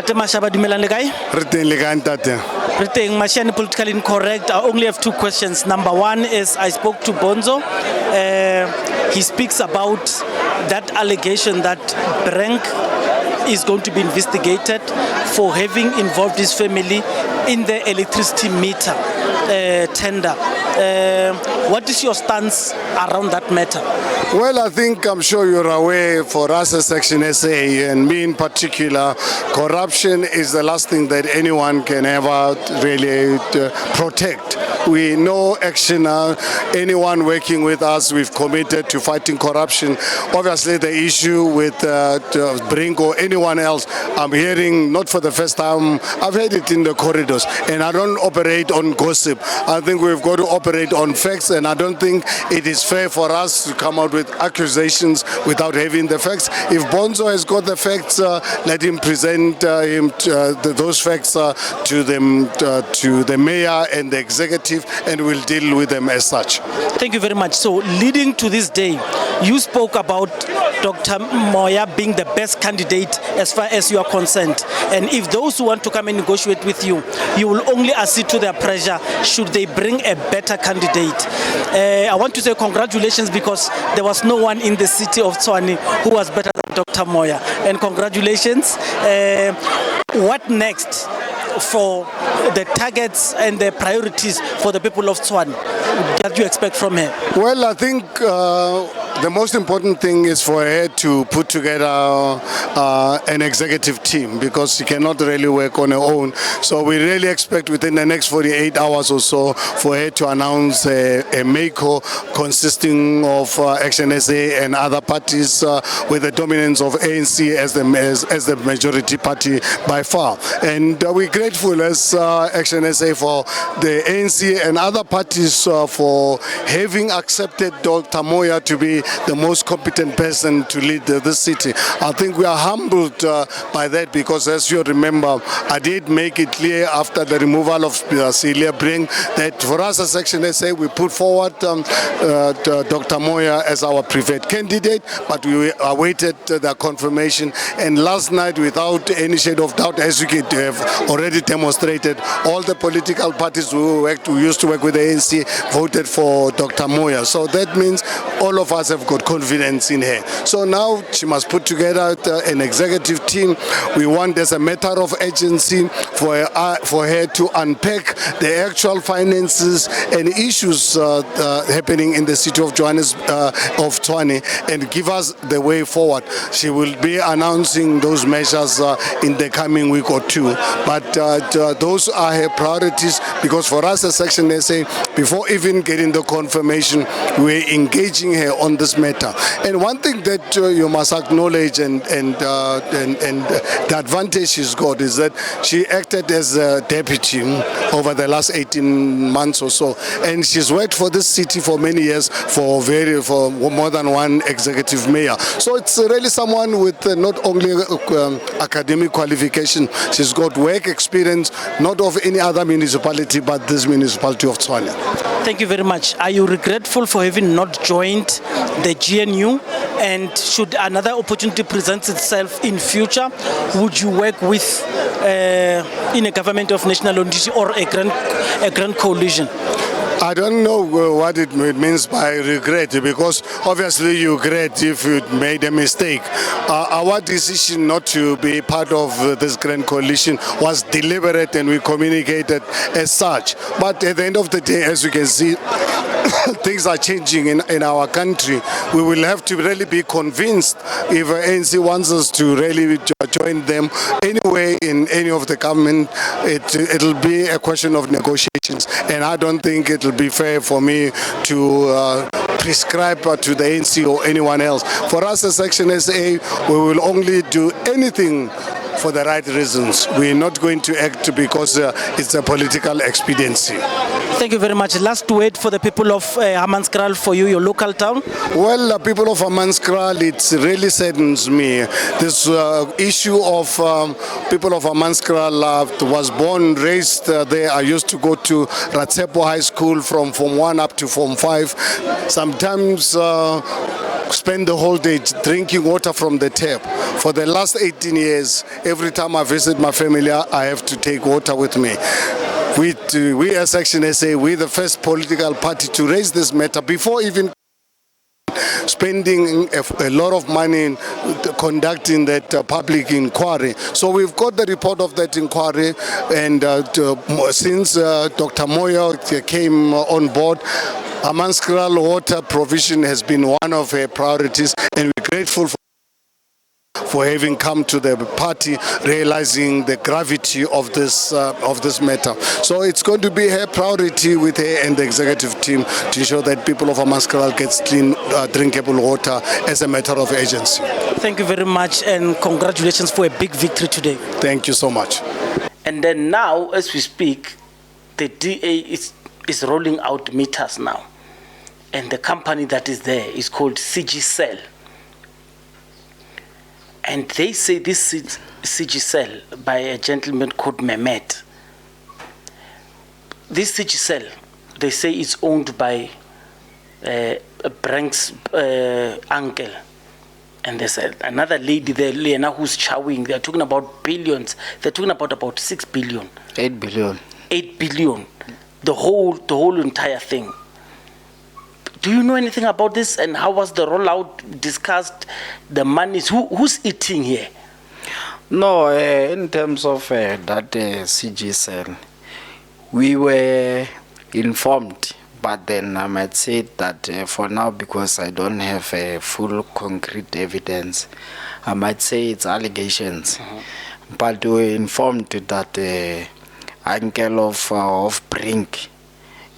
Ntate Mashaba dumelang le kae? Re teng le kae ntate? Re teng, Mashane politically incorrect. I only have two questions. Number one is I spoke to Bonzo. He speaks about that allegation that Brink is going to be investigated for having involved his family in the electricity meter tender. What is your stance around that matter? Well, I'm sure you're aware, for us as ActionSA, and me in particular, corruption is the last thing that anyone can ever really protect. We know Action, anyone working with us, we've committed to fighting corruption. Obviously, the issue with Brink or anyone else, I'm hearing, not for the first time, I've heard it in the corridors, and I don't operate on gossip. I think we've got to operate on facts, and I don't think it is fair for us to come out with accusations without having the facts. If Bonzo has got the facts, let him present those facts to the mayor and the executive, and we'll deal with them as such. Thank you very much. So, leading to this day, you spoke about Dr. Moya being the best candidate as far as you are concerned. And if those who want to come and negotiate with you, you will only accede to their pressure should they bring a better candidate. I want to say congratulations, because there was no one in the city of Tshwane who was better than Dr. Moya. And congratulations. What next for the targets and the priorities for the people of Tshwane that you expect from her? Well, I think the most important thing is for her to put together an executive team, because she cannot really work on her own. So we really expect within the next 48 hours or so for her to announce a MACO consisting of ActionSA and other parties, with the dominance of ANC as the majority party by far. And we're grateful as ActionSA for the ANC and other parties for having accepted Dr. Moya to be the most competent person to lead this city. I think we are humbled by that, because as you remember, I did make it clear after the removal of Cilliers Brink that for us as ActionSA, we put forward Dr. Moya as our preferred candidate, but we awaited the confirmation. And last night, without any shade of doubt, as you have already demonstrated, all the political parties who used to work with the ANC voted for Dr. Moya. So that means all of us have got confidence in her. So now she must put together an executive team. We want, as a matter of urgency, for her to unpack the actual finances and issues happening in the city of Tshwane and give us the way forward. She will be announcing those measures in the coming week or two. But those are her priorities, because for us as ActionSA, before even getting the confirmation, we're engaging her on this matter. And one thing that you must acknowledge, and the advantage she's got, is that she acted as a deputy over the last 18 months or so, and she's worked for this city for many years for more than one executive mayor. So it's really someone with not only academic qualification, she's got work experience, not of any other municipality but this municipality of Tshwane. Thank you very much. Are you regretful for having not joined the GNU? And should another opportunity present itself in future, would you work with in a government of national unity or a grand coalition? I don't know what it means by regret, because obviously you regret if you made a mistake. Our decision not to be part of this grand coalition was deliberate, and we communicated as such. But at the end of the day, as you can see, things are changing in our country. We will have to really be convinced if ANC wants us to really join them anyway in any of the government. It'll be a question of negotiations, and I don't think it'll be fair for me to prescribe to the ANC or anyone else. For us as ActionSA, we will only do anything for the right reasons. We're not going to act because it's a political expediency. Thank you very much. Last word for the people of Hamanskraal, for you, your local town. Well, people of Hamanskraal, it really saddens me. This issue of people of Hamanskraal was born, raised there. I used to go to Ratsepo High School from Form 1 up to Form 5. Sometimes spend the whole day drinking water from the tap. For the last 18 years, every time I visit my family, I have to take water with me. We as ActionSA, we're the first political party to raise this matter before even spending a lot of money in conducting that public inquiry. So we've got the report of that inquiry, and since Dr. Moya came on board, Hamanskraal water provision has been one of her priorities, and we're grateful for having come to the party, realizing the gravity of this matter. So it's going to be her priority with her and the executive team to ensure that people of Hamanskraal gets clean, drinkable water as a matter of urgency. Thank you very much, and congratulations for a big victory today. Thank you so much. And then now, as we speak, the DA is rolling out meters now. And the company that is there is called CG And they say this is CG by a gentleman called Mehmet. This CG they say it's owned by Brink's uncle. And there's another lady there, Lena, who's chowing. They're talking about billions. They're talking about 6 billion. 8 billion. 8 billion. The whole entire thing. Do you know anything about this, and how was the rollout discussed? The monies, who's eating here? No, in terms of that CG cell, we were informed, but then I might say that for now, because I don't have full concrete evidence, I might say it's allegations. But we were informed that uncle of Brink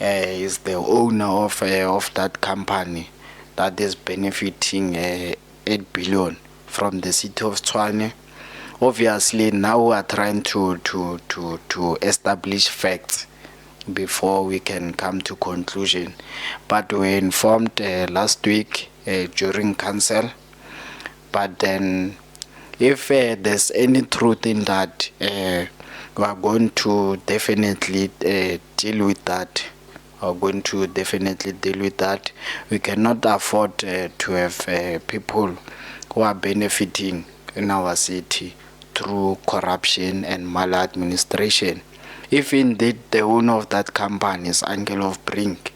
is the owner of that company that is benefiting 8 billion from the City of Tshwane. Obviously, now we are trying to establish facts before we can come to conclusion. But we were informed last week during council. But then, if there's any truth in that, we are going to definitely deal with that. We cannot afford to have people who are benefiting in our city through corruption and maladministration. If indeed the owner of that company is uncle of Brink,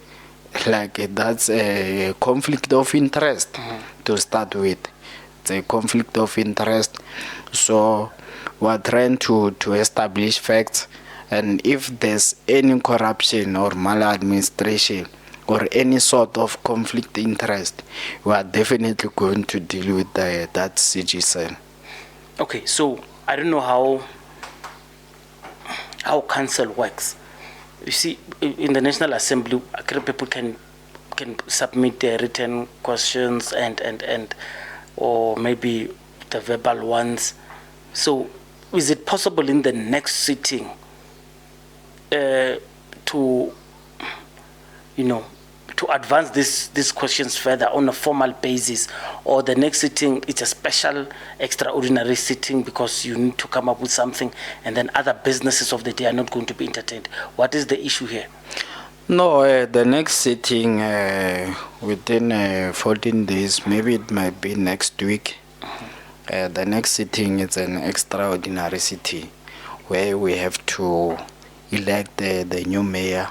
like that's a conflict of interest to start with. It's a conflict of interest. So we're trying to establish facts. And if there's any corruption or maladministration or any sort of conflict interest, we are definitely going to deal with that CG cell. Okay, so I don't know how council works. You see, in the National Assembly, people can submit their written questions and or maybe the verbal ones. So is it possible in the next sitting to advance these questions further on a formal basis, or the next sitting it's a special extraordinary sitting because you need to come up with something, and then other businesses of the day are not going to be entertained? What is the issue here? No, the next sitting within 14 days, maybe it might be next week. The next sitting is an extraordinary sitting where we have to elect the new mayor.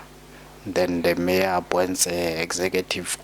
Then the mayor appoints an executive